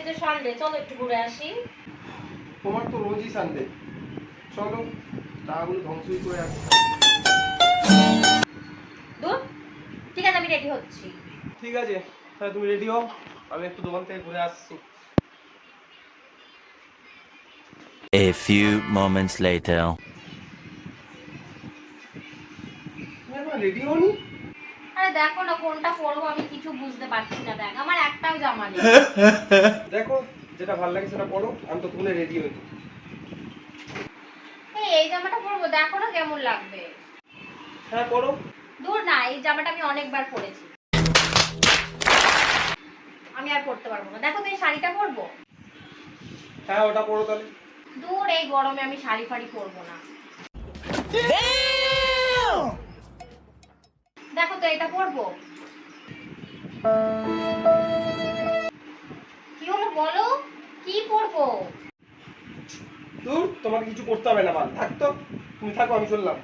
যে সানডে, চলো একটু ঘুরে আসি। তোমার তো রোজই সানডে, চলো টাকাগুলো ধ্বংসই করে আসি। দূর, ঠিক আছে আমি রেডি হচ্ছি। ঠিক আছে, তাহলে তুমি রেডি হও, আমি একটু দোকান থেকে ঘুরে আসছি। A few moments later. তুমি এখন রেডি হওনি? আরে দেখো না কোনটা পরবো আমি কিছু বুঝতে পারছি না, দেখ আমার একটাও জামা নেই। দেখো যেটা ভালো লাগে সেটা পরো, আমি তো তুমি রেডি হইনি। এই জামাটা পরবো, দেখো না কেমন লাগবে। হ্যাঁ পরো। দূর না, এই জামাটা আমি অনেকবার পরেছি, আমি আর পরতে পারবো না। দেখো তো এই শাড়িটা পরবো। হ্যাঁ ওটা পরো তাহলে। দূর, এই গরমে আমি শাড়ি ফাড়ি পরবো না। দেখো তো এটা পরবো। কি হলো বলো, কি পরবো? দূর, তোমাকে কিছু করতে হবে না, বাল থাক তো, তুমি থাকো, আমি চললাম।